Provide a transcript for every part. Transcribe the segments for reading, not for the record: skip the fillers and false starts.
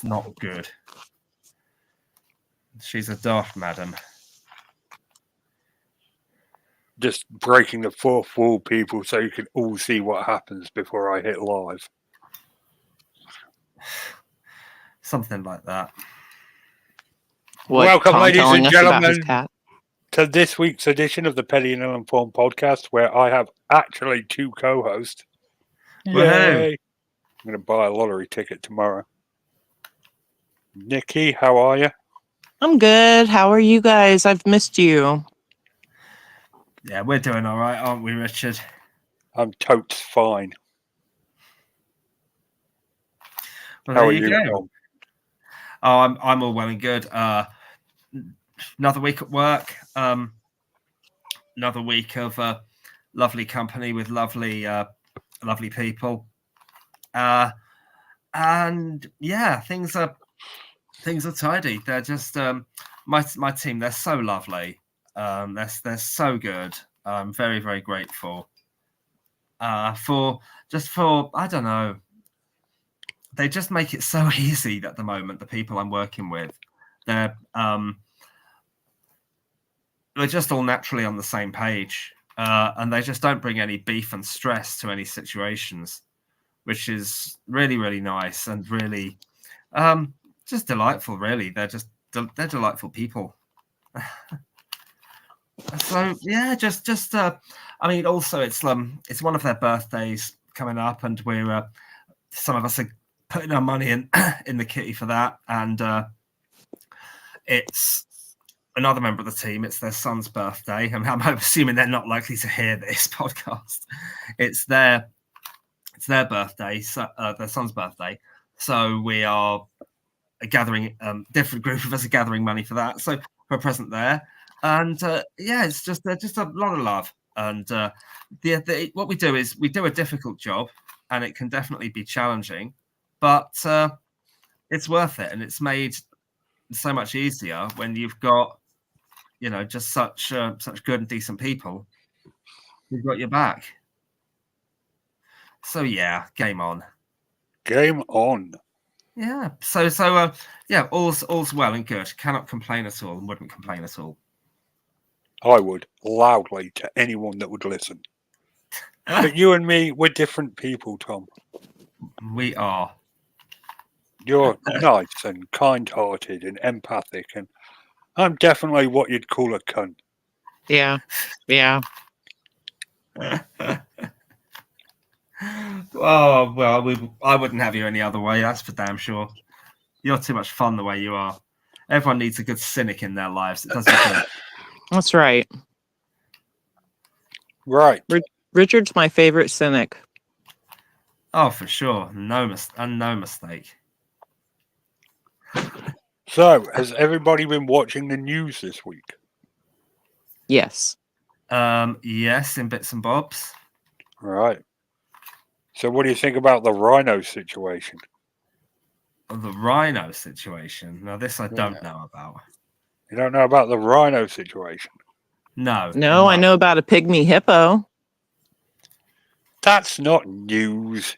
not good. She's a daft madam. Just breaking the fourth wall, people, so you can all see what happens before I hit live. Something like that. What, Welcome, Tom ladies telling and us about his gentlemen, cat? to this week's edition of the Petty and Ill-Informed podcast, where I have actually two co-hosts. Yay! I'm going to buy a lottery ticket tomorrow. Nikki, how are you? I'm good. How are you guys? I've missed you. Yeah, we're doing all right, aren't we, Richard? I'm totes fine. Well, How there are you you, go. Tom? Oh, I'm all well and good. Another week at work. Another week of lovely company with lovely people. And yeah, things are tidy. They're just my team. They're so lovely. They're so good. I'm very, very grateful for I don't know. They just make it so easy at the moment. The people I'm working with, they're just all naturally on the same page, and they just don't bring any beef and stress to any situations, which is really, really nice and really just delightful. Really, they're delightful people. So yeah, just I mean, also it's one of their birthdays coming up, and we're some of us are putting our money in the kitty for that, and it's another member of the team. It's their son's birthday, and I'm assuming they're not likely to hear this podcast. It's their birthday, so their son's birthday. So we are gathering. Different group of us are gathering money for that. So for a present there, and yeah, it's just a lot of love. And what we do is we do a difficult job, and it can definitely be challenging, but it's worth it, and it's made so much easier when you've got, just such good and decent people who've got your back. So yeah, game on. Game on. Yeah. So yeah, all's well and good. Cannot complain at all, and wouldn't complain at all. I would, loudly, to anyone that would listen. But you and me, we're different people, Tom. We are. You're nice and kind-hearted and empathic, and I'm definitely what you'd call a cunt. Yeah. Oh well, I wouldn't have you any other way. That's for damn sure. You're too much fun the way you are. Everyone needs a good cynic in their lives. It doesn't good. That's right. Right. Richard's my favorite cynic. Oh, for sure. No mistake. So, has everybody been watching the news this week? Yes. Yes, in bits and bobs. Right. So, what do you think about the rhino situation? The rhino situation. Now, this I don't know about. You don't know about the rhino situation? No. I know about a pygmy hippo. That's not news.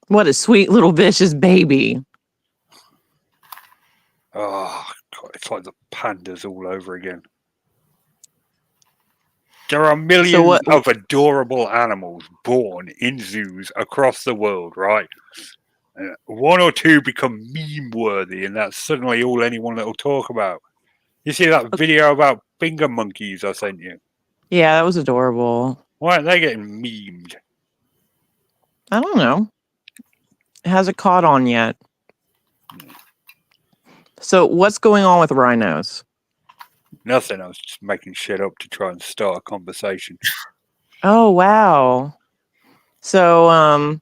What a sweet little vicious baby. Oh, God, it's like the pandas all over again. There are millions of adorable animals born in zoos across the world, right? One or two become meme-worthy, and that's suddenly all anyone will talk about. You see that video about finger monkeys I sent you? Yeah, that was adorable. Why aren't they getting memed? I don't know. It hasn't caught on yet. So what's going on with rhinos? Nothing. I was just making shit up to try and start a conversation. Oh, wow. So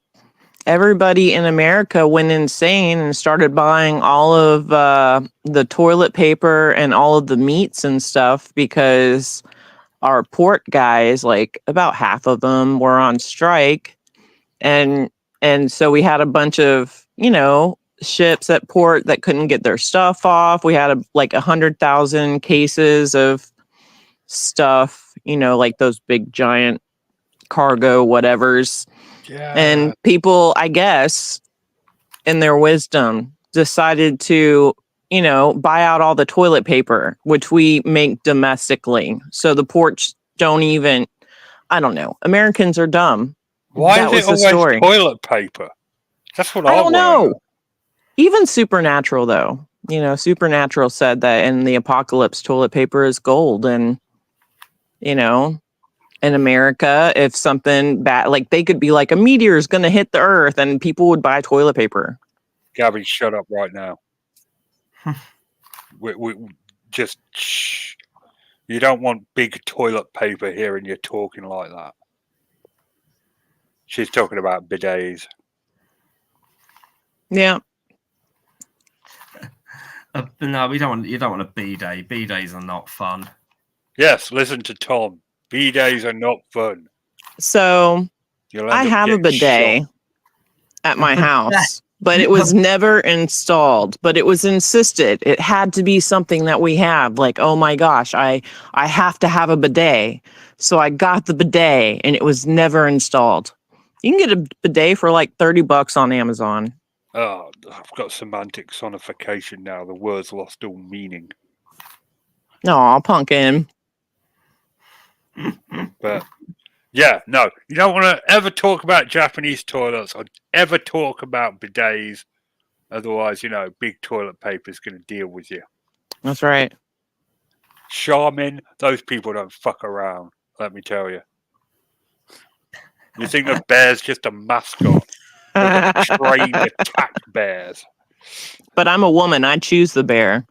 everybody in America went insane and started buying all of the toilet paper and all of the meats and stuff because our port guys, like about half of them, were on strike. And so we had a bunch of, ships at port that couldn't get their stuff off. We had like 100,000 cases of stuff, like those big giant cargo whatevers. Yeah. And people, I guess, in their wisdom, decided to, buy out all the toilet paper, which we make domestically. So the ports don't even, I don't know. Americans are dumb. Why That is was it the always story. toilet paper? That's what I I don't want to know. know. Even Supernatural, though, Supernatural said that in the apocalypse, toilet paper is gold. And, in America, if something bad, like they could be like a meteor is going to hit the earth and people would buy toilet paper. Gabby, shut up right now. we just shh. You don't want big toilet paper here and you're talking like that. She's talking about bidets. Yeah. No, we don't want. You don't want a bidet. Bidets are not fun. Yes, listen to Tom. Bidets are not fun. So You'll I end up have a getting bidet shot. at my house, but it was never installed. But it was insisted. It had to be something that we have. Like, oh my gosh, I have to have a bidet. So I got the bidet, and it was never installed. You can get a bidet for like $30 on Amazon. Oh, I've got semantic sonification now. The words lost all meaning. No, pumpkin. But yeah, no, you don't want to ever talk about Japanese toilets or ever talk about bidets. Otherwise, big toilet paper is going to deal with you. That's right. Charmin, those people don't fuck around, let me tell you. You think the bear's just a mascot? They've got trained attack bears. But I'm a woman. I choose the bear.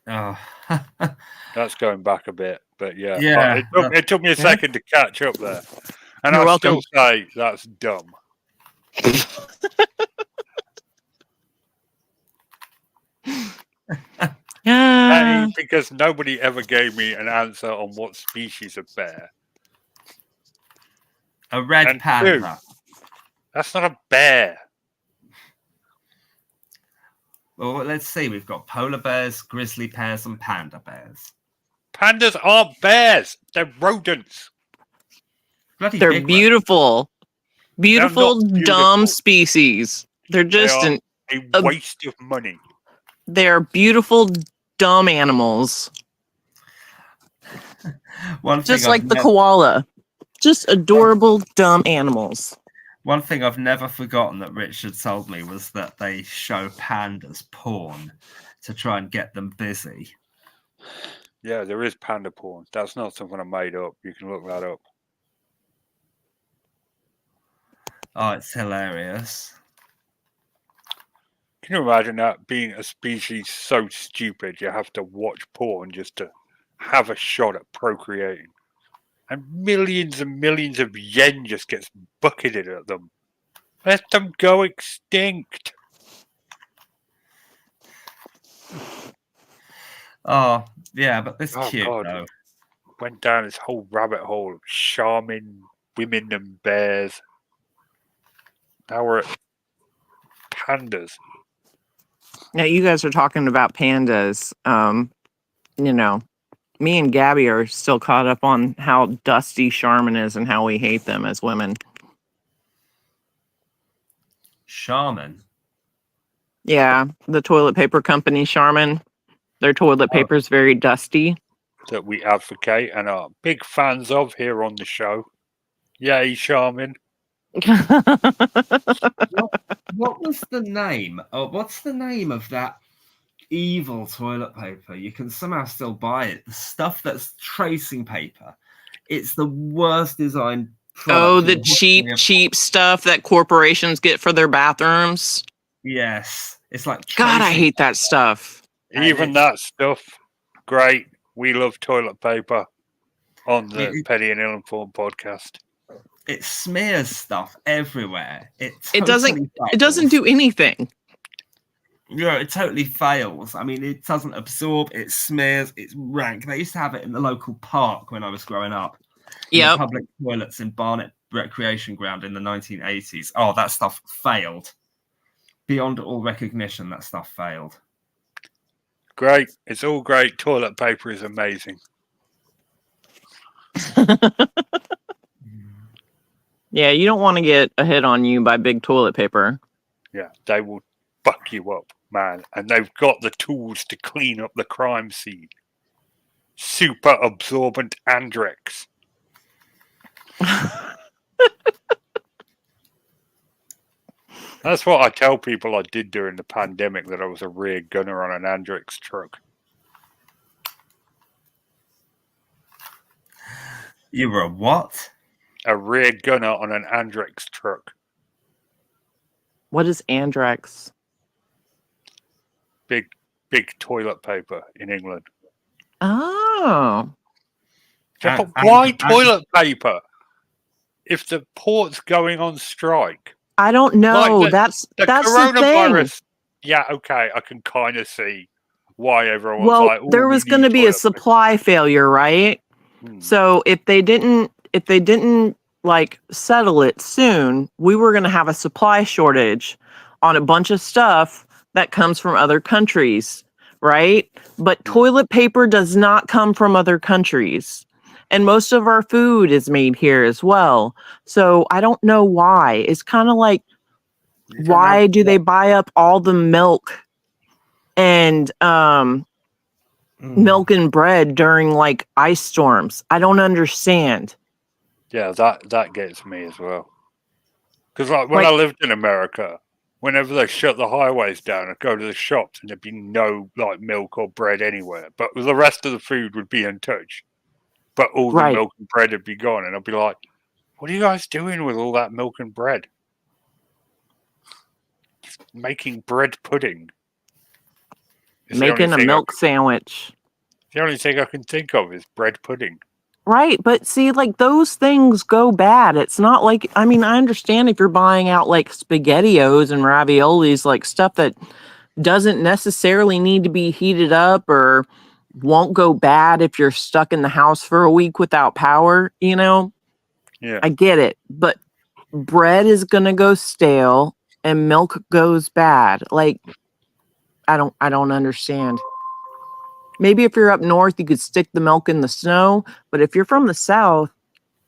Oh. That's going back a bit, but yeah. Yeah. It took me a second to catch up there. And You're I welcome. still say that's dumb. Yeah. Because nobody ever gave me an answer on what species of bear. A red And panda. two, that's not a bear. Well, let's see. We've got polar bears, grizzly bears, and panda bears. Pandas aren't bears. They're rodents. Bloody They're big beautiful. Beautiful, beautiful. dumb species. They're just They are a waste of money. They're beautiful, dumb animals. Just like the koala. Just adorable, dumb animals. One thing I've never forgotten that Richard told me was that they show pandas porn to try and get them busy. Yeah, there is panda porn. That's not something I made up. You can look that up. Oh, it's hilarious. Can you imagine that being a species so stupid you have to watch porn just to have a shot at procreating? And millions of yen just gets bucketed at them. Let them go extinct. Oh, yeah, but it's cute, God. though. Went down this whole rabbit hole of charming women and bears. Now we're at pandas. Now, you guys are talking about pandas. Me and Gabby are still caught up on how dusty Charmin is and how we hate them as women. Charmin? Yeah, the toilet paper company Charmin. Their toilet paper is very dusty. That we advocate and are big fans of here on the show. Yay, Charmin. What was the name? Oh, what's the name of that evil toilet paper? You can somehow still buy it. The stuff that's tracing paper. It's the worst design. Oh, the cheap stuff that corporations get for their bathrooms. Yes, it's like God, I hate that stuff. Even that stuff, great. We love toilet paper on the Petty and Ill-Informed podcast. It smears stuff everywhere. It doesn't do anything. Yeah, it totally fails. I mean, it doesn't absorb. It smears. It's rank. They used to have it in the local park when I was growing up. Yeah, public toilets in Barnet Recreation Ground in the 1980s. Oh, that stuff failed. Beyond all recognition, that stuff failed. Great. It's all great. Toilet paper is amazing. Yeah, you don't want to get a hit on you by big toilet paper. Yeah, they will fuck you up, man. And they've got the tools to clean up the crime scene. Super absorbent Andrex. That's what I tell people I did during the pandemic, that I was a rear gunner on an Andrex truck. You were a what? A rear gunner on an Andrex truck. What is Andrex? Big toilet paper in England. Oh. Yeah, but why toilet paper? If the port's going on strike. I don't know. Like that's coronavirus. The thing. Yeah, okay. I can kind of see why everyone's well, like, there was going to be a supply failure, right? So if they didn't like settle it soon, we were going to have a supply shortage on a bunch of stuff that comes from other countries, right? But toilet paper does not come from other countries. And most of our food is made here as well. So I don't know why. It's kind of like, why do they buy up all the milk and milk and bread during like ice storms? I don't understand. Yeah, that gets me as well. Because when I lived in America, whenever they shut the highways down, I'd go to the shops and there'd be no like milk or bread anywhere. But the rest of the food would be untouched. But all the milk and bread would be gone. And I'd be like, what are you guys doing with all that milk and bread? Making bread pudding. Making a milk sandwich. The only thing I can think of is bread pudding. Right, but see, like those things go bad. It's not like, I mean, I understand if you're buying out like SpaghettiOs and raviolis, like stuff that doesn't necessarily need to be heated up or won't go bad if you're stuck in the house for a week without power, you know? Yeah. I get it, but bread is going to go stale and milk goes bad. Like, I don't understand. Maybe if you're up north, you could stick the milk in the snow. But if you're from the south,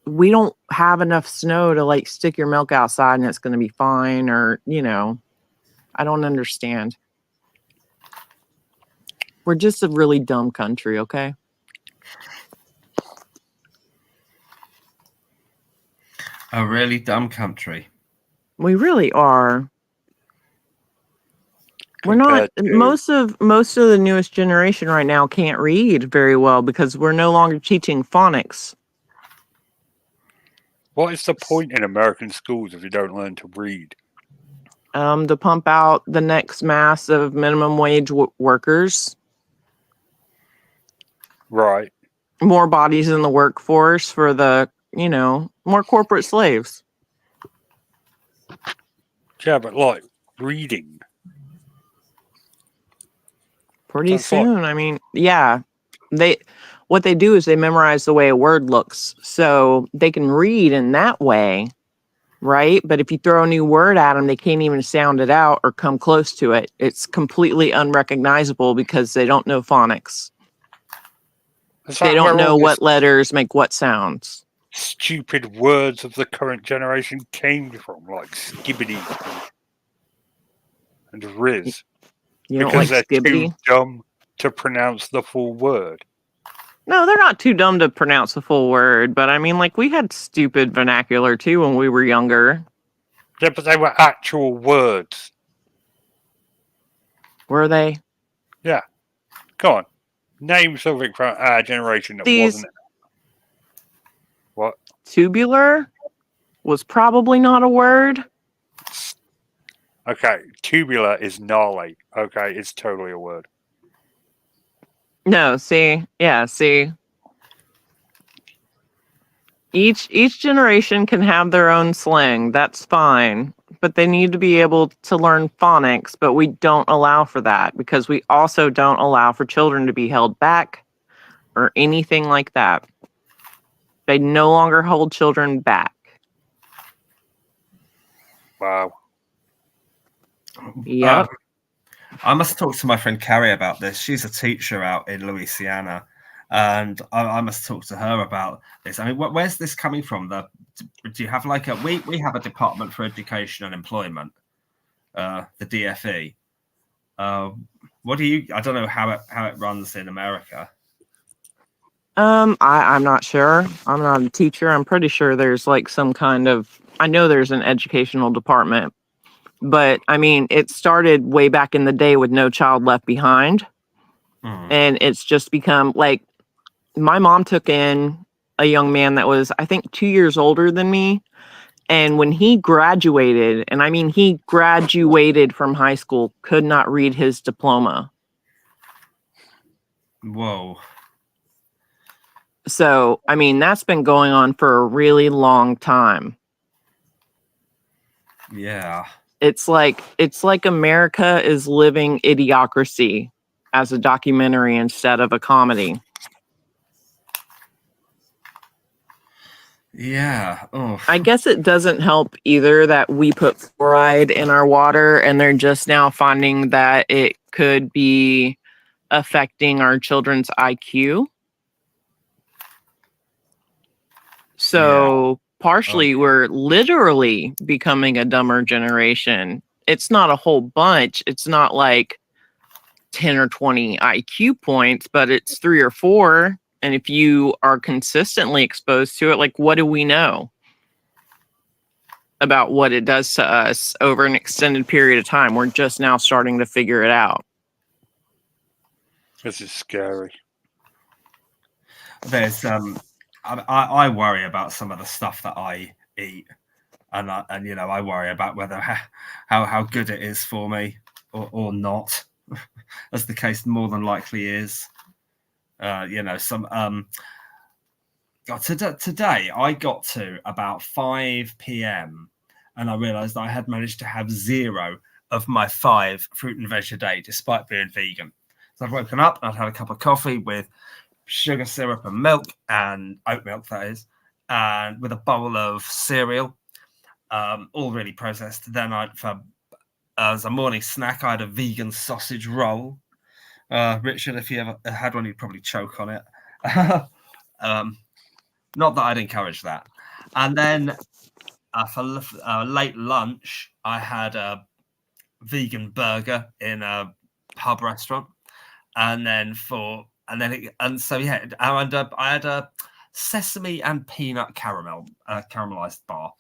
we don't have enough snow to like stick your milk outside and it's going to be fine. Or, you know, I don't understand. We're just a really dumb country, okay? A really dumb country. We really are. We're not. Most of the newest generation right now can't read very well because we're no longer teaching phonics. What is the point in American schools if you don't learn to read? To pump out the next mass of minimum wage workers. Right. More bodies in the workforce for the, you know, more corporate slaves. Yeah, but like reading. Pretty soon. I mean, yeah. What they do is they memorize the way a word looks. So they can read in that way, right? But if you throw a new word at them, they can't even sound it out or come close to it. It's completely unrecognizable because they don't know phonics. They don't know what letters make what sounds. Stupid words of the current generation came from, like skibbity and riz. Because they're too dumb to pronounce the full word. No, they're not too dumb to pronounce the full word, but I mean, like, we had stupid vernacular too when we were younger. Yeah, but they were actual words. Were they? Yeah. Go on. Name something from our generation that wasn't. What? Tubular was probably not a word. Okay, tubular is gnarly. Okay, it's totally a word. No, see. Each generation can have their own slang. That's fine. But they need to be able to learn phonics, but we don't allow for that because we also don't allow for children to be held back or anything like that. They no longer hold children back. Wow. Yep. I must talk to my friend Carrie about this. She's a teacher out in Louisiana, and I must talk to her about this. I mean, where's this coming from? Do you have like we have a Department for Education and Employment, the DFE. What do you? I don't know how it runs in America. I'm not sure. I'm not a teacher. I'm pretty sure there's like some kind of. I know there's an educational department, but I mean, it started way back in the day with No Child Left Behind, and it's just become like. My mom took in a young man that was, I think, 2 years older than me. And when he graduated, and I mean, he graduated from high school, could not read his diploma. Whoa. So, I mean, that's been going on for a really long time. Yeah. It's like America is living Idiocracy as a documentary instead of a comedy. Yeah. Oh. I guess it doesn't help either that we put fluoride in our water and they're just now finding that it could be affecting our children's IQ. So partially we're literally becoming a dumber generation. It's not a whole bunch. It's not like 10 or 20 IQ points, but it's 3 or 4. And if you are consistently exposed to it, like, what do we know about what it does to us over an extended period of time? We're just now starting to figure it out. This is scary. There's I worry about some of the stuff that I eat, and you know, I worry about whether how good it is for me or not, as the case more than likely is. You know, some today I got to about 5 p.m. and I realized I had managed to have 0 of my 5 fruit and veg a day, despite being vegan. So I've woken up and I'd had a cup of coffee with sugar syrup and milk, and oat milk, that is, and with a bowl of cereal, all really processed. Then as a morning snack, I had a vegan sausage roll. Richard, if you ever had one, you'd probably choke on it. Not that I'd encourage that. And then for late lunch, I had a vegan burger in a pub restaurant, and so I had a sesame and peanut caramelized bar,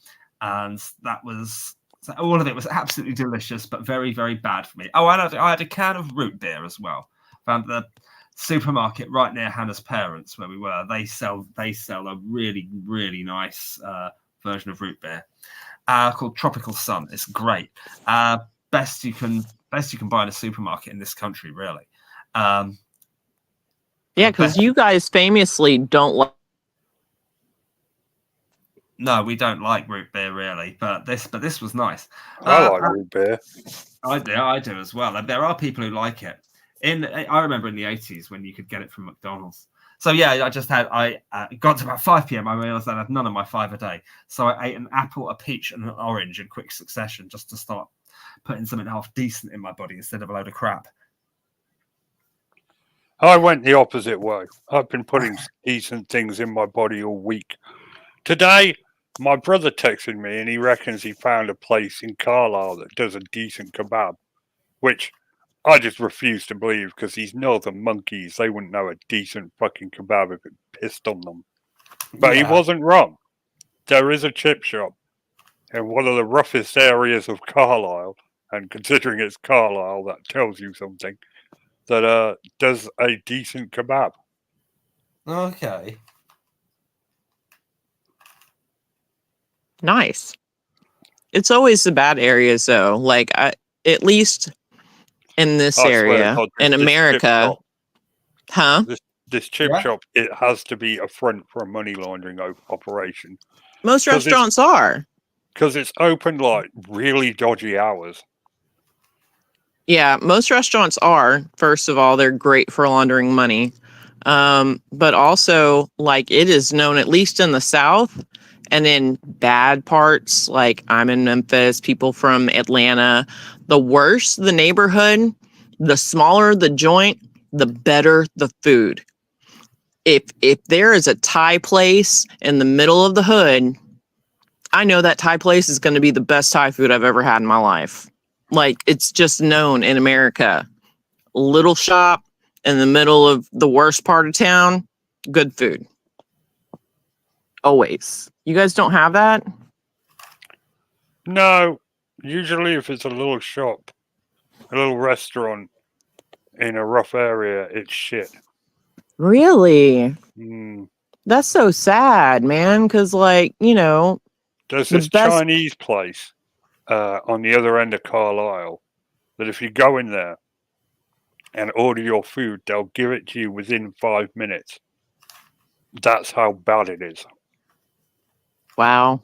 and that was. So all of it was absolutely delicious, but very, very bad for me. Oh, I had a can of root beer as well. Found the supermarket right near Hannah's parents where we were. They sell a really, really nice version of root beer called Tropical Sun. It's great. Best you can buy in a supermarket in this country, really. Yeah, because you guys famously don't like. No, we don't like root beer really, but this was nice. I like root beer. I do as well. And there are people who like it. I remember in the 80s when you could get it from McDonald's. So yeah, I got to about 5 p.m. I realized I had none of my 5 a day. So I ate an apple, a peach, and an orange in quick succession just to start putting something half decent in my body instead of a load of crap. I went the opposite way. I've been putting decent things in my body all week. Today, my brother texted me and he reckons he found a place in Carlisle that does a decent kebab, which I just refuse to believe because these northern monkeys, they wouldn't know a decent fucking kebab if it pissed on them. But he wasn't wrong. There is a chip shop in one of the roughest areas of Carlisle, and considering it's Carlisle, that tells you something, that does a decent kebab. Okay. Nice. It's always the bad areas, though. Like, at least in this area, in America, This chip shop, it has to be a front for a money laundering operation. Most restaurants are. Because it's open like really dodgy hours. Yeah, most restaurants are. First of all, they're great for laundering money. But also, like, it is known, at least in the South, and in bad parts, like I'm in Memphis, people from Atlanta, the worse the neighborhood, the smaller the joint, the better the food. if there is a Thai place in the middle of the hood, I know that Thai place is going to be the best Thai food I've ever had in my life. Like, it's just known in America. Little shop in the middle of the worst part of town, good food. Always. You guys don't have that? No. Usually if it's a little shop, a little restaurant in a rough area, it's shit. Really? Mm. That's so sad, man, because, like, you know... There's this Chinese place on the other end of Carlisle that if you go in there and order your food, they'll give it to you within 5 minutes. That's how bad it is. Wow.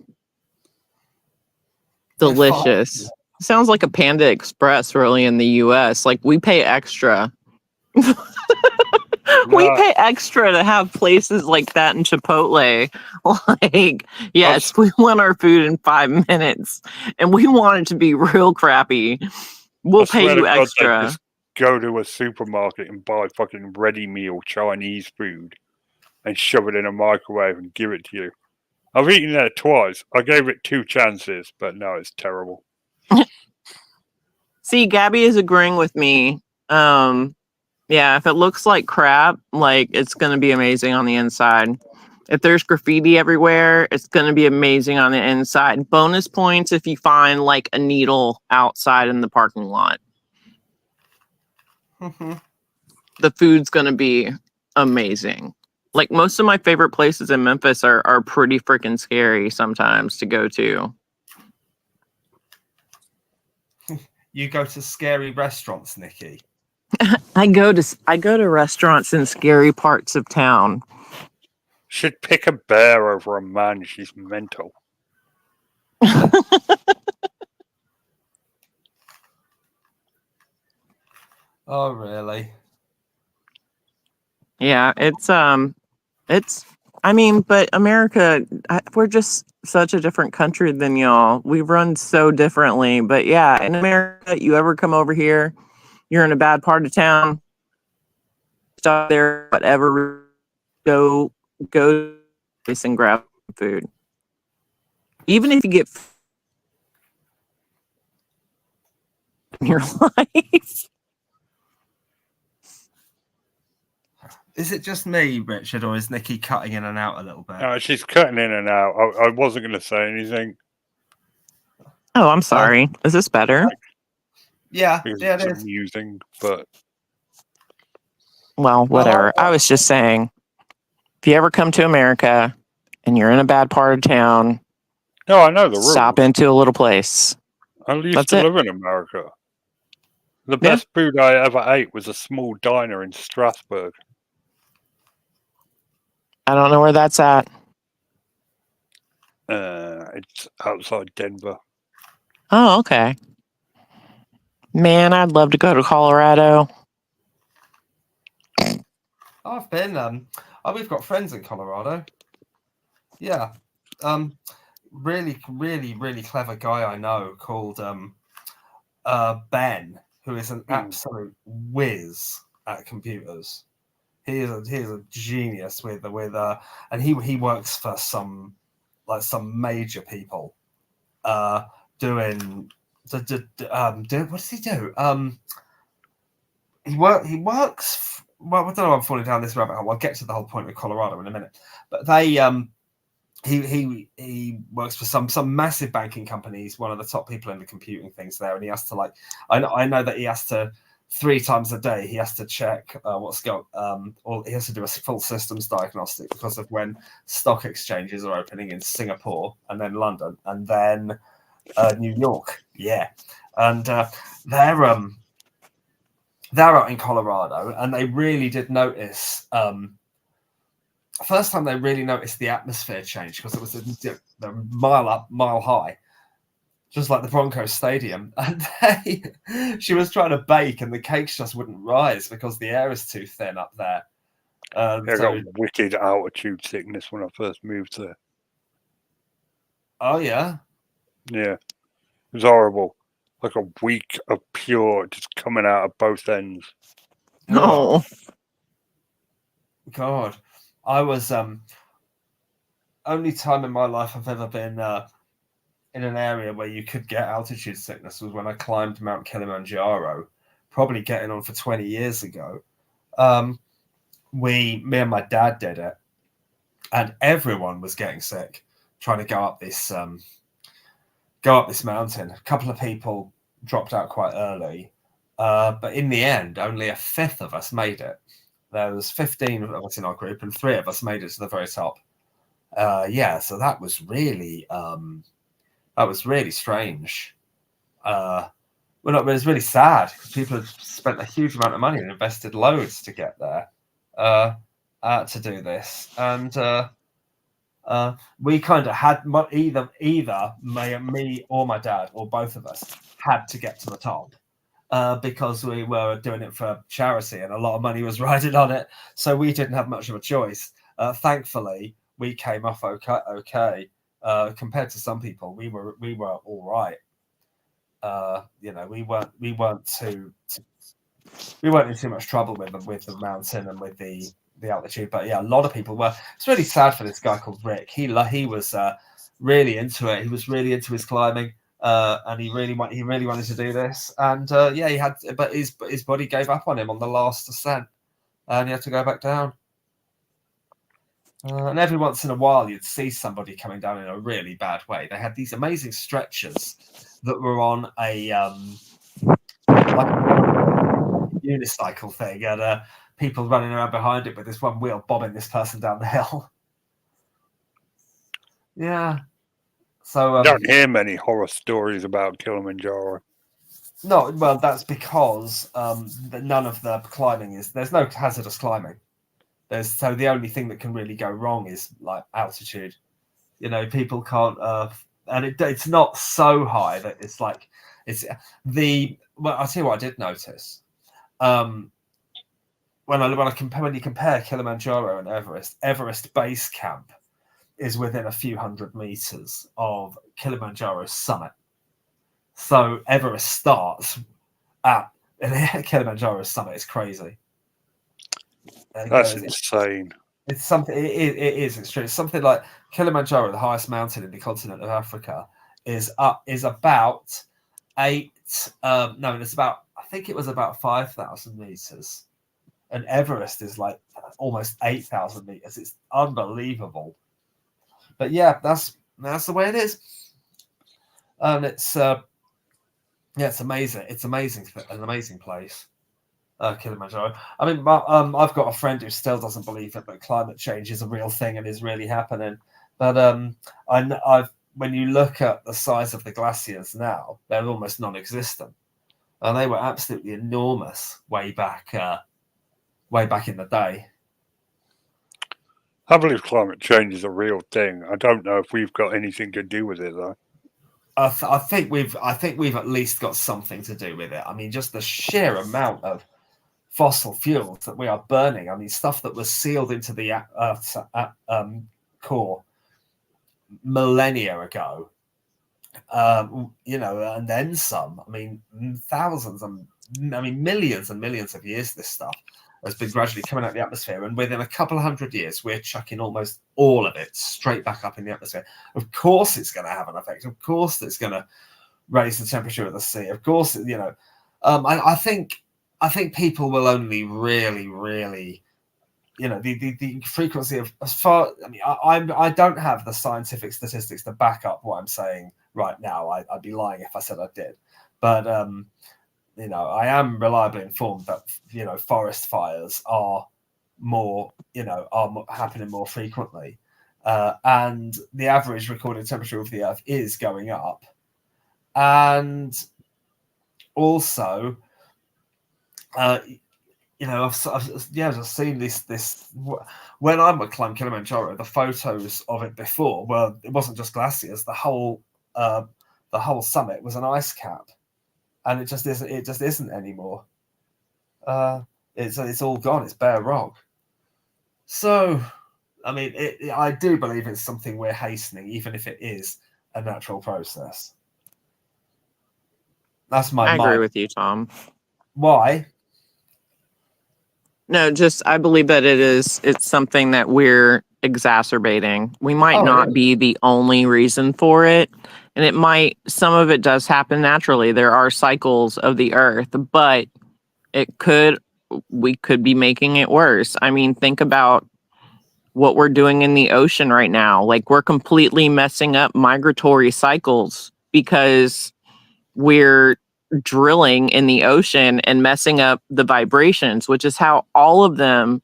Delicious. Sounds like a Panda Express, really, in the US. Like, we pay extra. We pay extra to have places like that in Chipotle. Like, yes, we want our food in 5 minutes, and we want it to be real crappy. We'll pay you extra. Just go to a supermarket and buy fucking ready meal Chinese food and shove it in a microwave and give it to you. I've eaten that twice. I gave it 2 chances, but no, it's terrible. See, Gabby is agreeing with me. Yeah, if it looks like crap, like, it's going to be amazing on the inside. If there's graffiti everywhere, it's going to be amazing on the inside. Bonus points if you find, like, a needle outside in the parking lot. Mm-hmm. The food's going to be amazing. Like, most of my favorite places in Memphis are pretty freaking scary sometimes to go to. You go to scary restaurants, Nikki? I go to restaurants in scary parts of town. Should pick a bear over a man. She's mental. Oh, really? Yeah, I mean, but America, we're just such a different country than y'all. We run so differently. But yeah, in America, you ever come over here, you're in a bad part of town, stop there, whatever, go and grab food. Even if you get in your life. Is it just me, Richard, or is Nikki cutting in and out a little bit? No, she's cutting in and out. I wasn't going to say anything. Oh, I'm sorry. Is this better? Yeah, It is. amusing, but... Well, whatever. I was just saying, if you ever come to America and you're in a bad part of town, no, I know the rules. Stop into a little place. I used to live in America. The best food I ever ate was a small diner in Strasbourg. I don't know where that's at. It's outside Denver. Oh, okay. Man, I'd love to go to Colorado. I've been. We've got friends in Colorado. Yeah. Really, really, really clever guy I know called Ben, who is an absolute whiz at computers. He is a genius with and he works for some major people doing what does he do? He works. Well, I don't know. I'm falling down this rabbit hole. I'll get to the whole point of Colorado in a minute. But they he works for some massive banking companies. One of the top people in the computing things there, and he has to I know that he has to 3 times a day. He has to check or he has to do a full systems diagnostic because of when stock exchanges are opening in Singapore and then London and then New York. Yeah, and they're out in Colorado, and they really did notice. First time they really noticed the atmosphere change because it was a mile up, mile high, just like the Broncos Stadium. And she was trying to bake, and the cakes just wouldn't rise because the air is too thin up there. I got wicked altitude sickness when I first moved there. Oh yeah, yeah, it was horrible. Like a week of pure just coming out of both ends. Oh, God. I was only time in my life I've ever been in an area where you could get altitude sickness was when I climbed Mount Kilimanjaro, probably getting on for 20 years ago. Me and my dad did it, and everyone was getting sick trying to go up this mountain. A couple of people dropped out quite early, but in the end, only a fifth of us made it. There was 15 of us in our group, and 3 of us made it to the very top. So that was really strange. Well, it was really sad because people had spent a huge amount of money and invested loads to get there to do this, and we kind of had either me or my dad or both of us had to get to the top because we were doing it for charity and a lot of money was riding on it, so we didn't have much of a choice. Thankfully, we came off okay. Compared to some people, we were all right. We weren't in too much trouble with the mountain and with the altitude, but yeah, a lot of people were. It's really sad for this guy called Rick. He was really into it. He was really into his climbing, and he really wanted to do this. And he had, but his body gave up on him on the last ascent, and he had to go back down. And every once in a while, you'd see somebody coming down in a really bad way. They had these amazing stretchers that were on a like a unicycle thing, and people running around behind it with this one wheel bobbing this person down the hill. Yeah. So I don't hear many horror stories about Kilimanjaro. No, well, that's because none of the climbing there's no hazardous climbing. So the only thing that can really go wrong is like altitude. People can't, and it's not so high that it's like Well, I'll tell you what I did notice. When you compare Kilimanjaro and Everest Base Camp is within a few hundred meters of Kilimanjaro's summit. So Everest starts at Kilimanjaro's summit. It's crazy. That's insane. It's something. It is extreme. It's something like Kilimanjaro, the highest mountain in the continent of Africa, is about 8. No, it's about. I think it was about 5,000 meters, and Everest is like almost 8,000 meters. It's unbelievable. But yeah, that's the way it is, and it's it's amazing. It's amazing, an amazing place. Kilimanjaro. I mean, I've got a friend who still doesn't believe it, but climate change is a real thing and is really happening. But when you look at the size of the glaciers now, they're almost non-existent, and they were absolutely enormous way back in the day. I believe climate change is a real thing. I don't know if we've got anything to do with it, though. I think we've at least got something to do with it. I mean, just the sheer amount of fossil fuels that we are burning. I mean, stuff that was sealed into the Earth's core millennia ago, and then some. I mean, millions and millions of years this stuff has been gradually coming out of the atmosphere, and within a couple of hundred years, we're chucking almost all of it straight back up in the atmosphere. Of course, it's going to have an effect. Of course, it's going to raise the temperature of the sea. Of course, I think people will only really, really, the frequency of as far. I mean, I don't have the scientific statistics to back up what I'm saying right now. I'd be lying if I said I did, but I am reliably informed that forest fires are happening more frequently, and the average recorded temperature of the Earth is going up, and also. I've seen this when I would climb Kilimanjaro. The photos of it before, well, it wasn't just glaciers. The whole summit was an ice cap, and it just isn't anymore. It's all gone. It's bare rock. So, I mean, I do believe it's something we're hastening, even if it is a natural process. That's my. I agree with you, Tom. Why? No, just I believe that it's something that we're exacerbating. We might not be the only reason for it. And some of it does happen naturally. There are cycles of the earth, but we could be making it worse. I mean, think about what we're doing in the ocean right now. Like, we're completely messing up migratory cycles because we're drilling in the ocean and messing up the vibrations, which is how all of them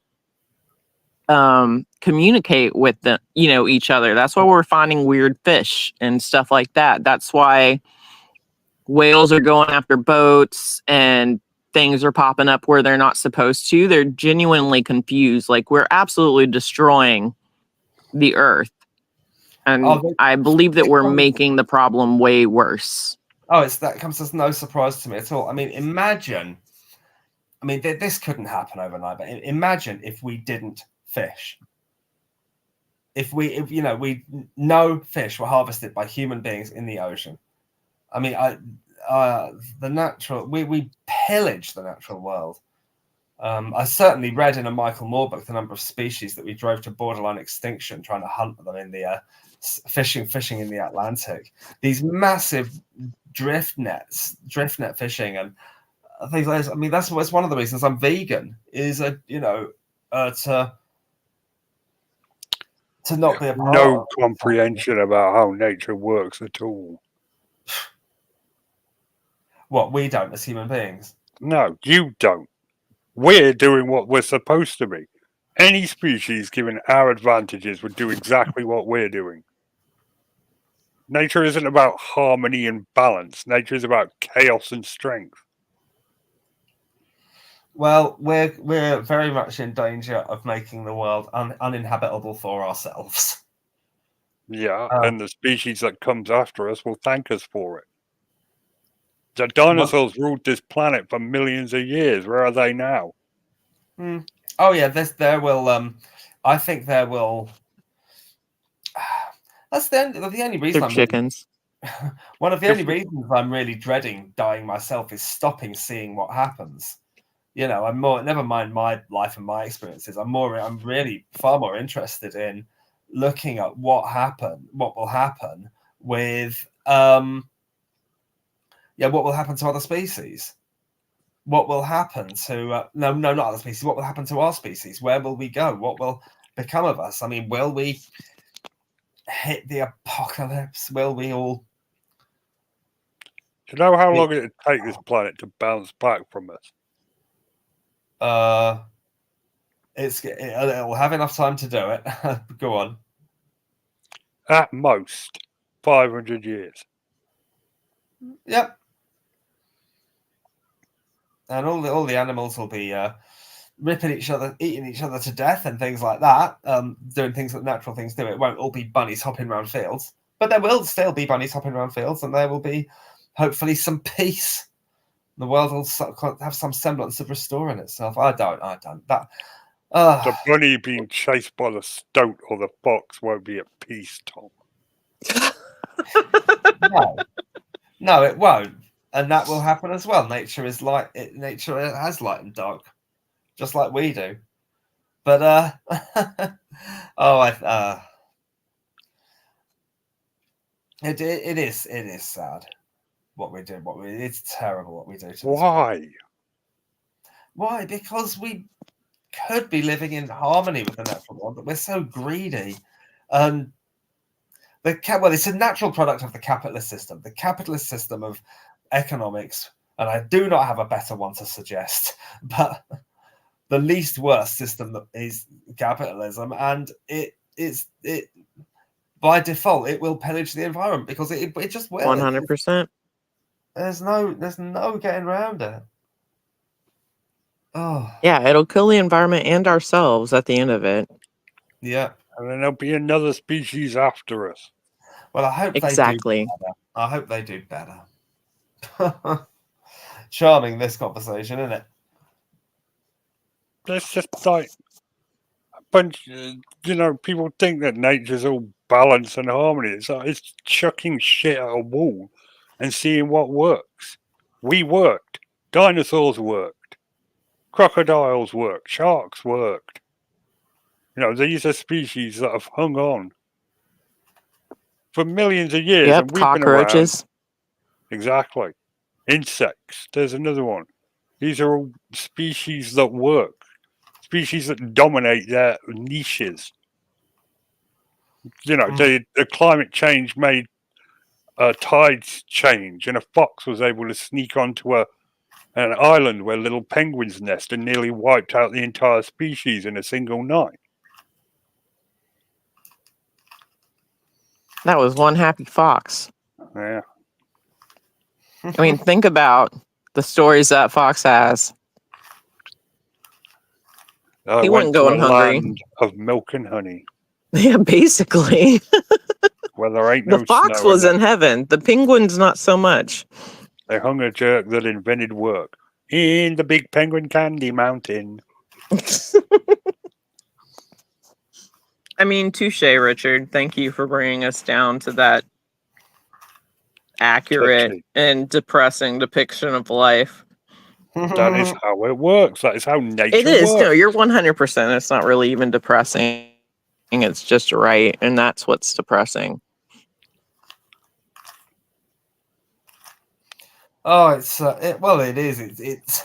communicate with each other. That's why we're finding weird fish and stuff like that. That's why whales are going after boats and things are popping up where they're not supposed to. They're genuinely confused. Like, we're absolutely destroying the earth. And I believe that we're making the problem way worse. That comes as no surprise to me at all. I mean, imagine. I mean, this couldn't happen overnight, but imagine if we didn't fish. If no fish were harvested by human beings in the ocean. I mean, we pillaged the natural world. I certainly read in a Michael Moore book the number of species that we drove to borderline extinction trying to hunt them in the fishing in the Atlantic. These massive drift net fishing and things like this. I mean, that's one of the reasons I'm vegan is to not be a part no comprehension about how nature works at all. What, we don't as human beings? No, you don't. We're doing what we're supposed to be. Any species given our advantages would do exactly what we're doing. Nature isn't about harmony and balance. Nature is about chaos and strength. Well, we're very much in danger of making the world uninhabitable for ourselves. Yeah, and the species that comes after us will thank us for it. The dinosaurs ruled this planet for millions of years. Where are they now? Oh yeah, there will. I think there will. That's the only reason. Chickens. One of the only reasons I'm really dreading dying myself is stopping seeing what happens. I'm more. Never mind my life and my experiences. I'm really far more interested in looking at what will happen with. What will happen to other species? What will happen to not other species? What will happen to our species? Where will we go? What will become of us? I mean, will we hit the apocalypse? Will we all? Do you know how long it'll take this planet to bounce back from us? It'll have enough time to do it. Go on. At most, 500 years. Yep. And all the animals will be ripping each other, eating each other to death, and things like that. Doing things that natural things do. It won't all be bunnies hopping around fields, but there will still be bunnies hopping around fields, and there will be hopefully some peace. The world will have some semblance of restoring itself. I don't. That the bunny being chased by the stoat or the fox won't be at peace, Tom. No, it won't. And that will happen as well. Nature has light and dark, just like we do. But it is sad what we do. It's terrible what we do. Why? Because we could be living in harmony with the natural world, but we're so greedy. And it's a natural product of the capitalist system. The capitalist system of economics, and I do not have a better one to suggest, but the least worst system is capitalism, and it by default it will pillage the environment because it just will. 100%. There's no getting around it. Oh yeah, it'll kill the environment and ourselves at the end of it. Yeah, and then there'll be another species after us. Well, I hope exactly. They do better. I hope they do better. Charming, this conversation, isn't it? It's just like a bunch. People think that nature's all balance and harmony. It's chucking shit at a wall and seeing what works. We worked. Dinosaurs worked. Crocodiles worked. Sharks worked. You know, these are species that have hung on for millions of years. Yep, And we've been around. cockroaches. Exactly. Insects. There's another one. These are all species that work. Species that dominate their niches. You know, the climate change made tides change, and a fox was able to sneak onto an island where little penguins nest and nearly wiped out the entire species in a single night. That was one happy fox. Yeah. I mean, think about the stories that fox has. He wasn't going hungry. Land of milk and honey. Yeah, basically. Where there ain't no The fox snow was in heaven. The penguins, not so much. They hung a jerk that invented work in the big penguin candy mountain. I mean, touche, Richard. Thank you for bringing us down to that accurate and depressing depiction of life. That is how it works. That is how nature It is. works. No, you're 100%. It's not really even depressing. It's just right. And that's what's depressing. Oh, it is. It's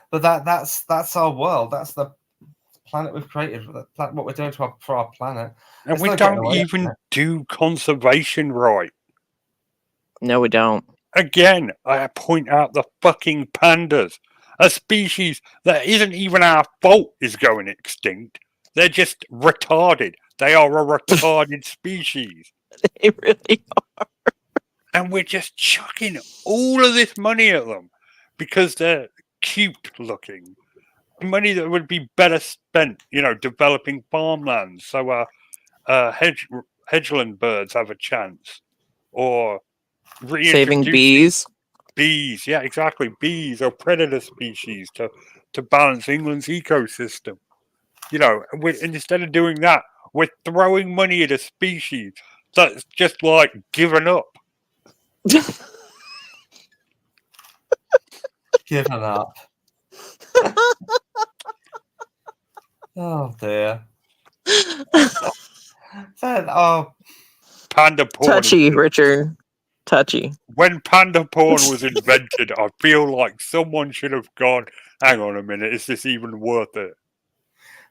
but that's our world. That's the planet we've created. What we're doing for our planet. And we don't even do conservation right. No, we don't. Again, I point out the fucking pandas. A species that isn't even our fault is going extinct. They're just retarded. They are a retarded species. They really are. And we're just chucking all of this money at them because they're cute looking. Money that would be better spent, you know, developing farmlands so hedgeland birds have a chance. Or saving bees. Bees, yeah, exactly. Bees are predator species to balance England's ecosystem. You know, and instead of doing that, we're throwing money at a species that's just like given up. Given up. Oh dear. Panda porn. Touchy, Richard. Touchy. When panda porn was invented, I feel like someone should have gone, hang on a minute, is this even worth it?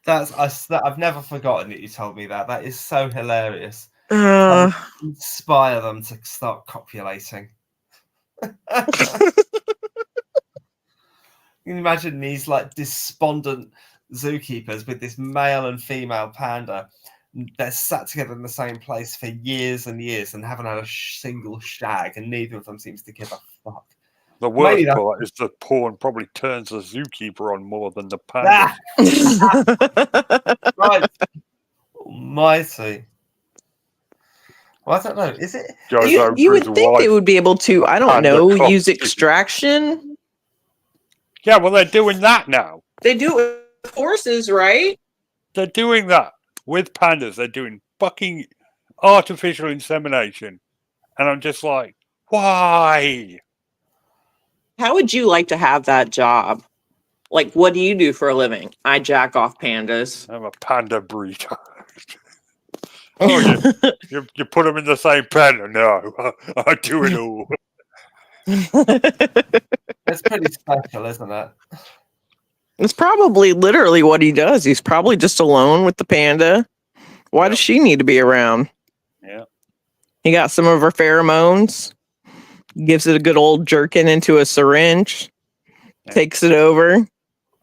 I've never forgotten that you told me that. That is so hilarious. Inspire them to start copulating. You can imagine these like despondent zookeepers with this male and female panda. They're sat together in the same place for years and years and haven't had a single shag, and neither of them seems to give a fuck. The worst part is the porn probably turns the zookeeper on more than the panda. Right. Almighty. Well, I don't know. Is it? You would think they would be able to, I don't know, use extraction? Yeah, well, they're doing that now. They do it with horses, right? They're doing that with pandas. They're doing fucking artificial insemination. And I'm just like, why? How would you like to have that job? Like, what do you do for a living? I jack off pandas. I'm a panda breeder. Oh, you put them in the same pen? No, I do it all. It's pretty special, isn't it? It's probably literally what he does. He's probably just alone with the panda. Why does she need to be around? Yeah. He got some of her pheromones, gives it a good old jerkin into a syringe, takes it over.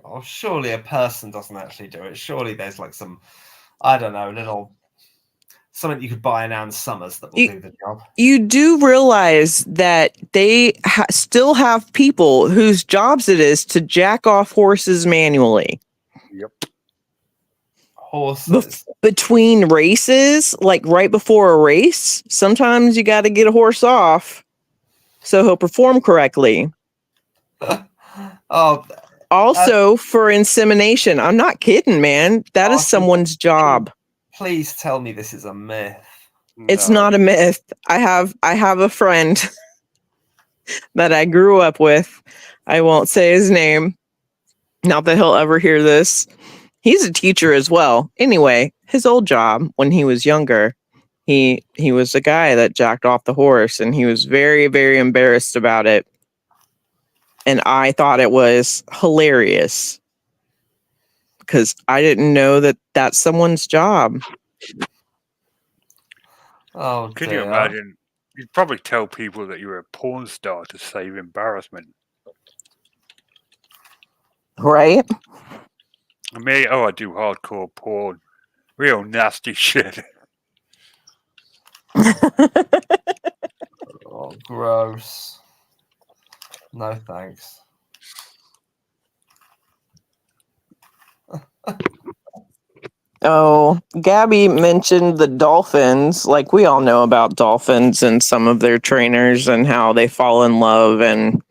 Oh, surely a person doesn't actually do it. Surely there's like some, I don't know, little something you could buy in Ann Summers that will do the job. You do realize that they still have people whose jobs it is to jack off horses manually. Yep. Horses. Between races, like right before a race, sometimes you got to get a horse off so he'll perform correctly. Also, for insemination. I'm not kidding, man. That is someone's job. Please tell me this is a myth. It's not a myth. I have a friend that I grew up with. I won't say his name. Not that he'll ever hear this. He's a teacher as well. Anyway, his old job when he was younger, he was the guy that jacked off the horse, and he was very, very embarrassed about it. And I thought it was hilarious because I didn't know that that's someone's job. Oh, Can you imagine? You'd probably tell people that you're a porn star to save embarrassment. Right? Me, I do hardcore porn. Real nasty shit. Oh, gross. No thanks. Oh, Gabby mentioned the dolphins. Like, we all know about dolphins and some of their trainers and how they fall in love and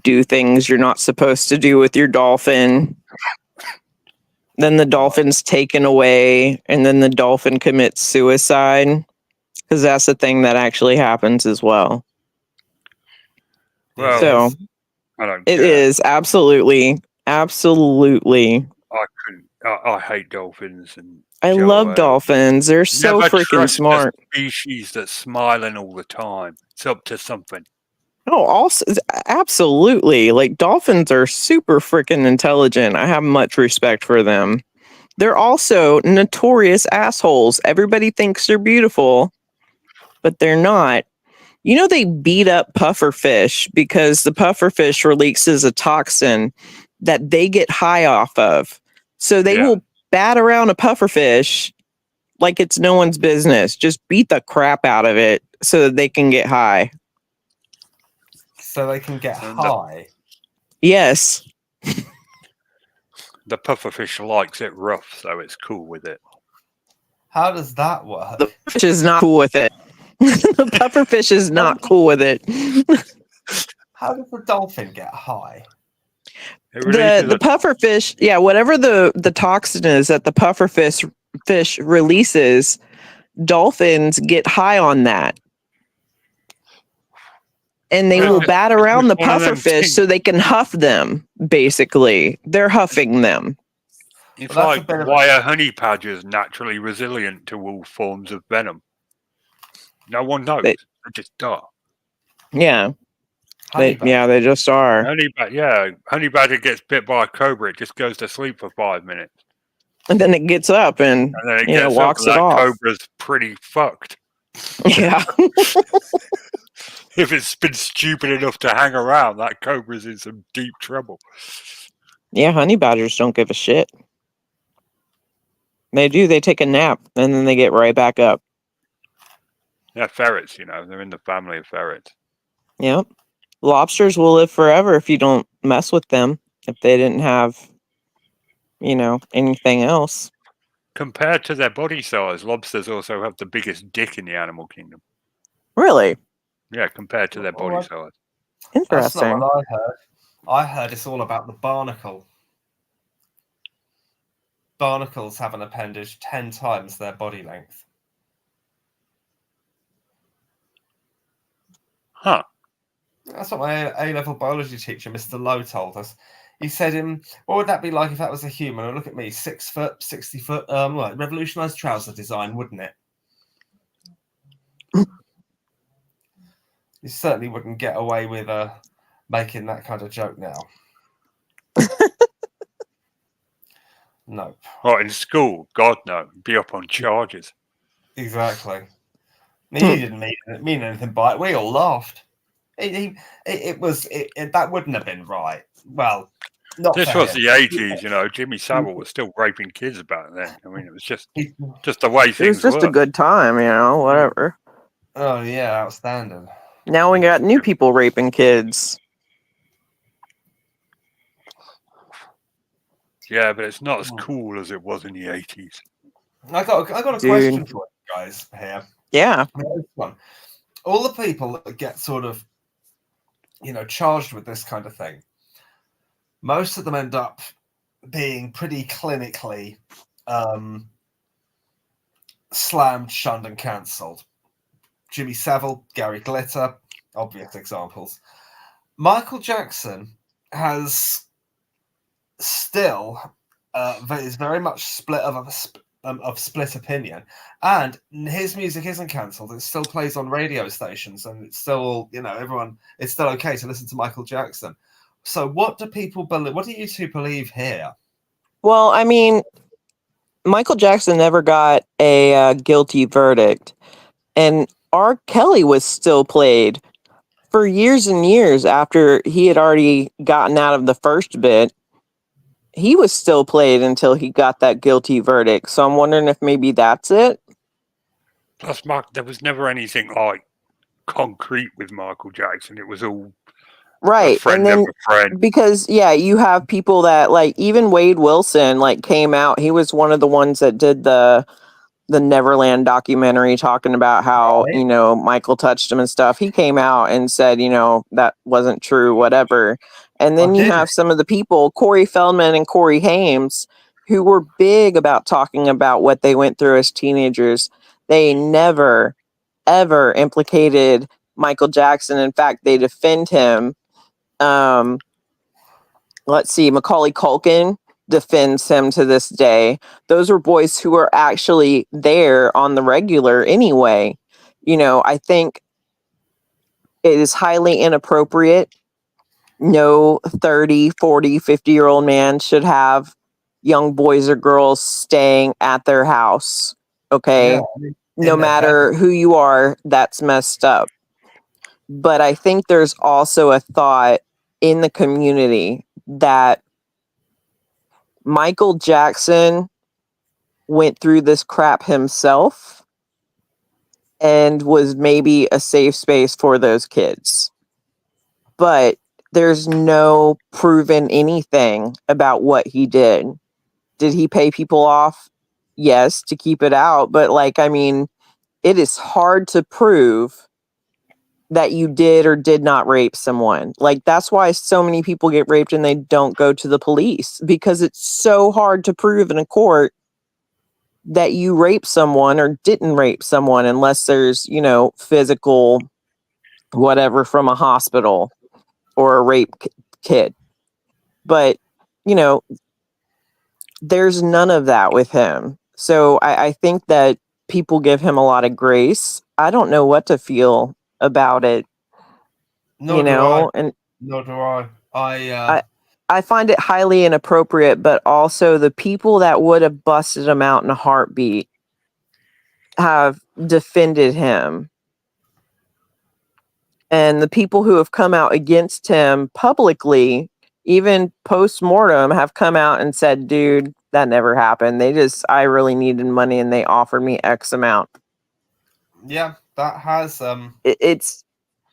do things you're not supposed to do with your dolphin. Then the dolphin's taken away, and then the dolphin commits suicide. Because that's the thing that actually happens as well. Well, so it is absolutely. I couldn't. I hate dolphins, and I love dolphins. They're so freaking smart. A species that's smiling all the time. It's up to something. Oh, also, absolutely. Like, dolphins are super freaking intelligent. I have much respect for them. They're also notorious assholes. Everybody thinks they're beautiful, but they're not. You know, they beat up pufferfish because the pufferfish releases a toxin that they get high off of. So they will bat around a pufferfish like it's no one's business. Just beat the crap out of it so that they can get high. So they can get high? Yes. The pufferfish likes it rough, so it's cool with it. How does that work? The fish is not cool with it. The pufferfish is not cool with it. How does the dolphin get high? The pufferfish, whatever the toxin is that the pufferfish releases, dolphins get high on that. And they will bat around the pufferfish so they can huff them, basically. They're huffing them. It's like why are honey badgers naturally resilient to all forms of venom? No one knows. They just are. Yeah. They just are. Honey badger gets bit by a cobra. It just goes to sleep for 5 minutes. And then it gets up and then it walks it off. That cobra's pretty fucked. Yeah. If it's been stupid enough to hang around, that cobra's in some deep trouble. Yeah, honey badgers don't give a shit. They do. They take a nap and then they get right back up. Yeah, ferrets, they're in the family of ferrets. Yep. Lobsters will live forever if you don't mess with them, if they didn't have, anything else. Compared to their body size, lobsters also have the biggest dick in the animal kingdom. Really? Yeah, compared to their body size. Interesting. That's not what I heard. I heard it's all about the barnacle. Barnacles have an appendage 10 times their body length. Huh. That's what my A-level biology teacher, Mr. Lowe, told us. He said, what would that be like if that was a human? And look at me, 6 foot, 60 foot, revolutionized trouser design, wouldn't it? You certainly wouldn't get away with making that kind of joke now. No. Right, in school, God no, be up on charges. Exactly. He didn't mean anything by it. We all laughed. That wouldn't have been right. Well, not this was the 80s, Jimmy Savile was still raping kids back then. I mean, it was just the way things were. It was just a good time, whatever. Oh, yeah, outstanding. Now we got new people raping kids. Yeah, but it's not as cool as it was in the 80s. I got a question for you guys here. Yeah. All the people that get sort of, charged with this kind of thing, most of them end up being pretty clinically slammed, shunned, and cancelled. Jimmy Savile, Gary Glitter, obvious examples. Michael Jackson has still is very much split of split opinion, and his music isn't cancelled. It still plays on radio stations, and it's still, everyone. It's still okay to listen to Michael Jackson. So, what do people believe? What do you two believe here? Well, I mean, Michael Jackson never got a guilty verdict, and R. Kelly was still played for years and years after he had already gotten out of the first bit. He was still played until he got that guilty verdict. So I'm wondering if maybe that's it. Plus, Mark, there was never anything like concrete with Michael Jackson. It was all right. A friend and then of a friend. Because you have people that, like, even Wade Wilson, like, came out. He was one of the ones that did the Neverland documentary talking about how, Right. Michael touched him and stuff. He came out and said, that wasn't true, whatever. And then you have some of the people, Corey Feldman and Corey Haim, who were big about talking about what they went through as teenagers. They never, ever implicated Michael Jackson. In fact, they defend him. Let's see, Macaulay Culkin defends him to this day. Those are boys who are actually there on the regular anyway. I think it is highly inappropriate. No 30, 40, 50-year-old man should have young boys or girls staying at their house. Okay. Yeah, no matter who you are, that's messed up. But I think there's also a thought in the community that Michael Jackson went through this crap himself and was maybe a safe space for those kids. But there's no proven anything about what he did. Did he pay people off? Yes, to keep it out. But, it is hard to prove that you did or did not rape someone. That's why so many people get raped and they don't go to the police, because it's so hard to prove in a court that you raped someone or didn't rape someone, unless there's, physical whatever from a hospital or a rape kit. But, there's none of that with him. So I think that people give him a lot of grace. I don't know what to feel about it. Nor do I. I find it highly inappropriate, but also the people that would have busted him out in a heartbeat have defended him. And the people who have come out against him publicly, even post-mortem, have come out and said, dude, that never happened. I really needed money and they offered me X amount. Yeah, that has...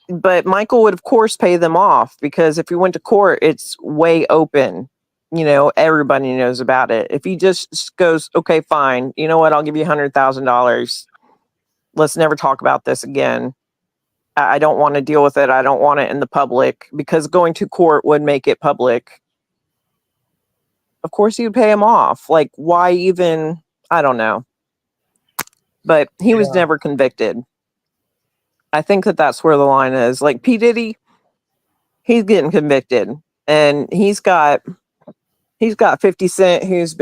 But Michael would, of course, pay them off, because if he went to court, it's way open. Everybody knows about it. If he just goes, okay, fine, you know what, I'll give you $100,000. Let's never talk about this again. I don't want to deal with it. I don't want it in the public, because going to court would make it public. Of course, he would pay him off. Why even? I don't know. But he was never convicted. I think that that's where the line is. P. Diddy, he's getting convicted, and he's got 50 Cent, who's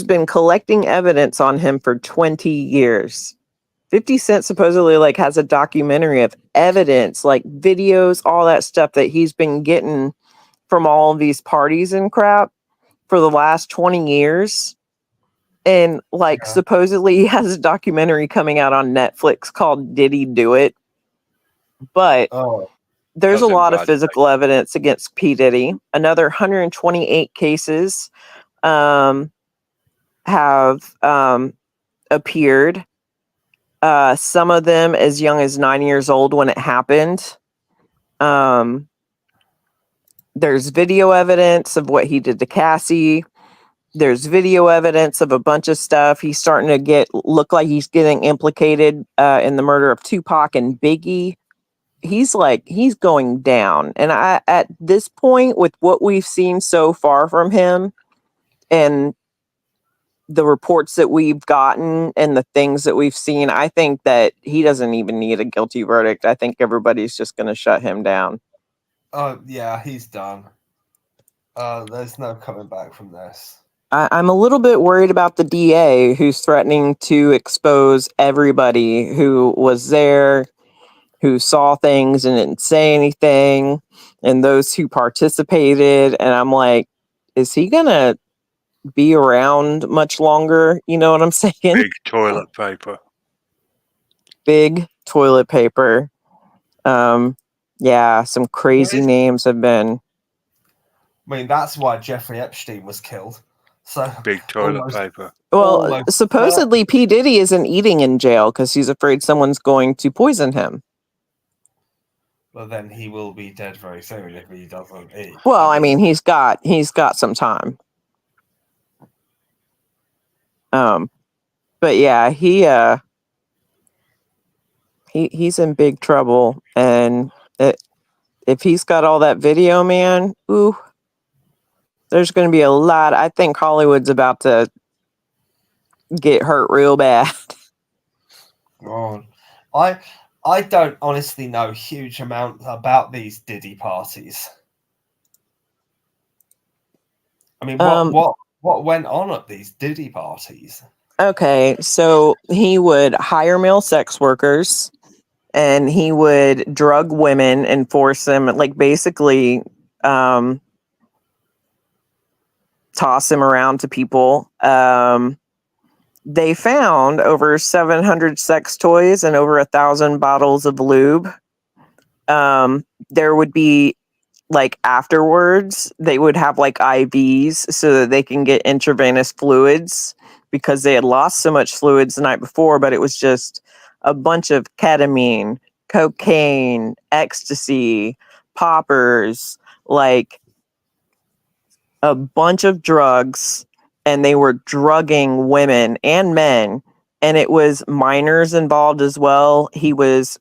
been collecting evidence on him for 20 years. 50 Cent supposedly has a documentary of evidence, videos, all that stuff that he's been getting from all of these parties and crap for the last 20 years. And supposedly he has a documentary coming out on Netflix called Did He Do It? But there's a lot of physical evidence against P. Diddy. Another 128 cases have appeared. Some of them as young as 9 years old when it happened. There's video evidence of what he did to Cassie. There's video evidence of a bunch of stuff. He's starting to look like he's getting implicated in the murder of Tupac and Biggie. He's going down. And at this point, with what we've seen so far from him and the reports that we've gotten and the things that we've seen, I think that he doesn't even need a guilty verdict. I think everybody's just going to shut him down. Oh, yeah, he's done. There's no coming back from this. I'm a little bit worried about the DA who's threatening to expose everybody who was there, who saw things and didn't say anything, and those who participated. And I'm like, is he going to be around much longer? You know what I'm saying? Big toilet paper. Big toilet paper. Yeah, some crazy names have been. I mean, that's why Jeffrey Epstein was killed. So big toilet paper. Well, supposedly P. Diddy isn't eating in jail because he's afraid someone's going to poison him. Well, then he will be dead very soon if he doesn't eat. Well, I mean, he's got some time. But yeah, he's in big trouble, and if he's got all that video, man, ooh, there's going to be a lot. I think Hollywood's about to get hurt real bad. God, I don't honestly know huge amount about these Diddy parties. I mean, what went on at these Diddy parties? Okay, so he would hire male sex workers, and he would drug women and force them, like basically toss him around to people. They found over 700 sex toys and over 1,000 bottles of lube. There would be, like, afterwards, they would have like IVs so that they can get intravenous fluids because they had lost so much fluids the night before, but it was just a bunch of ketamine, cocaine, ecstasy, poppers, like a bunch of drugs, and they were drugging women and men, and it was minors involved as well. He was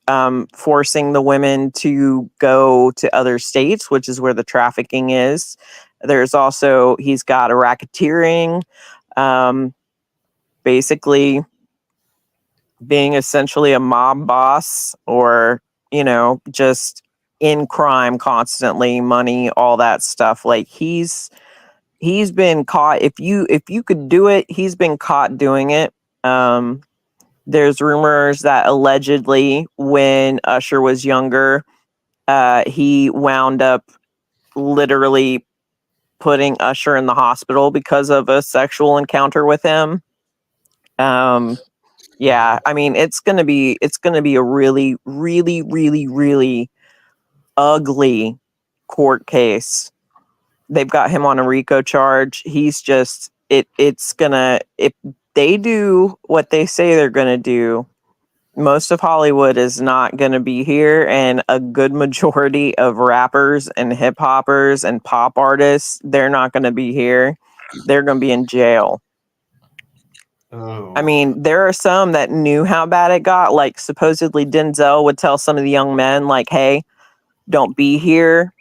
forcing the women to go to other states, which is where the trafficking is. There's also, he's got a racketeering, basically being essentially a mob boss, or, you know, just in crime constantly, money, all that stuff. Like he's been caught. If you could do it, he's been caught doing it. There's rumors that allegedly when Usher was younger, he wound up literally putting Usher in the hospital because of a sexual encounter with him. Yeah, I mean, it's gonna be a really, really, really, really ugly court case. They've got him on a RICO charge. He's just it's gonna, if they do what they say they're gonna do, most of Hollywood is not gonna be here, and a good majority of rappers and hip hoppers and pop artists, they're not gonna be here. They're gonna be in jail. Oh. I mean, there are some that knew how bad it got. Like supposedly Denzel would tell some of the young men, like, hey, don't be here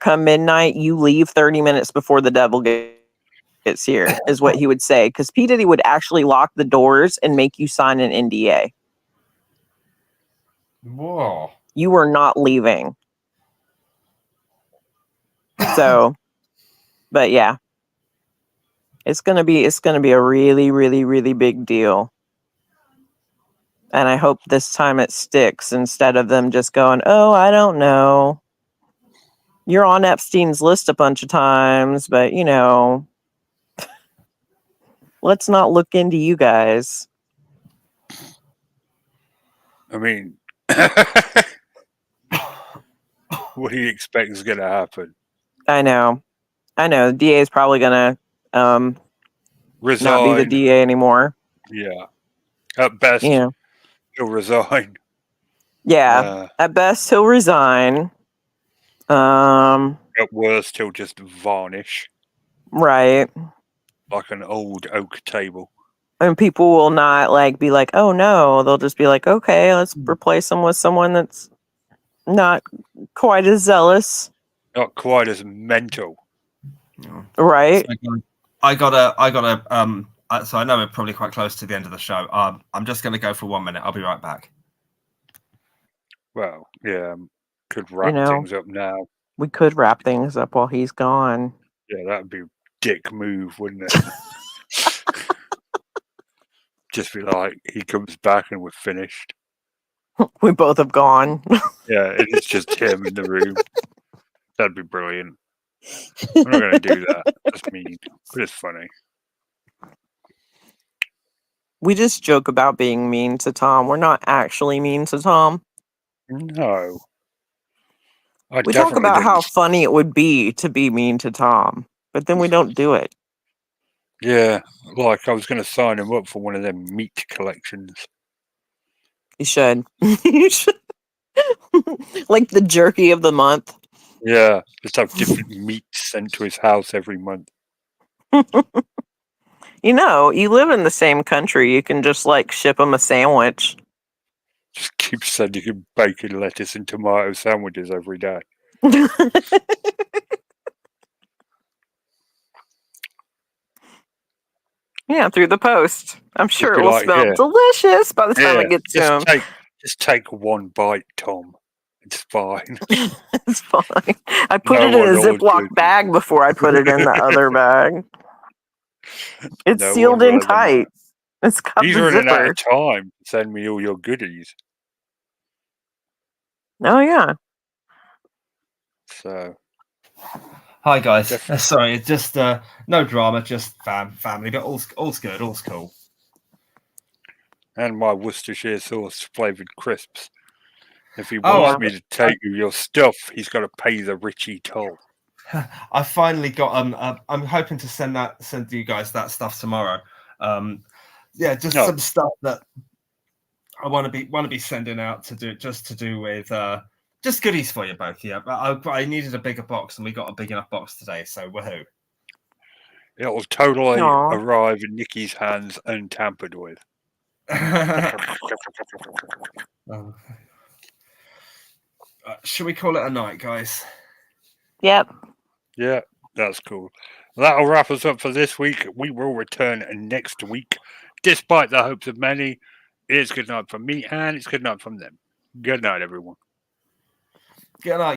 come midnight. You leave 30 minutes before the devil gets here, is what he would say. Because P. Diddy would actually lock the doors and make you sign an NDA. Whoa. You were not leaving. So, but yeah. It's gonna be a really, really, really big deal. And I hope this time it sticks instead of them just going, oh, I don't know. You're on Epstein's list a bunch of times, but you know, let's not look into you guys. I mean, what do you expect is going to happen? I know. The DA is probably going to resign. Not be the DA anymore. Yeah. At best, he'll resign. Yeah. At best, he'll resign. At worst, he'll just varnish. Right. Like an old oak table. And people will not like be like, oh no. They'll just be like, okay, let's replace him with someone that's not quite as zealous. Not quite as mental. Right. So I gotta so I know we're probably quite close to the end of the show. I'm just gonna go for 1 minute. I'll be right back. Well, yeah, could wrap things up now. We could wrap things up while he's gone. Yeah, that'd be a dick move, wouldn't it? Just be like, he comes back and we're finished. We both have gone. Yeah, and it's just him in the room. That'd be brilliant. I'm not going to do that. That's mean, but it's funny. We just joke about being mean to Tom. We're not actually mean to Tom. No. We talk about how funny it would be to be mean to Tom, but then we don't do it. Yeah, like I was going to sign him up for one of them meat collections. You should. You should. Like the jerky of the month. Yeah, just have different meats sent to his house every month. You know, you live in the same country. You can just like ship him a sandwich. Just keep sending him bacon, lettuce, and tomato sandwiches every day. Yeah, through the post. I'm sure it will smell delicious by the time it gets to him. Just take one bite, Tom. It's fine. It's fine. I put it in a Ziploc bag before I put it in the other bag. It's sealed in tight. It's got He's running out of time to send me all your goodies. Oh, yeah. So. Hi, guys. Sorry, it's just no drama, just family, but all's good, all's cool. And my Worcestershire sauce flavoured crisps. If he wants me to take you your stuff, he's got to pay the Richie toll. I finally got. I'm hoping to send you guys that stuff tomorrow. Some stuff that I want to be sending out to do with just goodies for you both. Yeah, but I needed a bigger box, and we got a big enough box today. So woohoo! It will totally arrive in Nikki's hands untampered with. Should we call it a night, guys? Yep. Yeah, that's cool. That'll wrap us up for this week. We will return next week, despite the hopes of many. It's good night from me, and it's good night from them. Good night, everyone. Good night.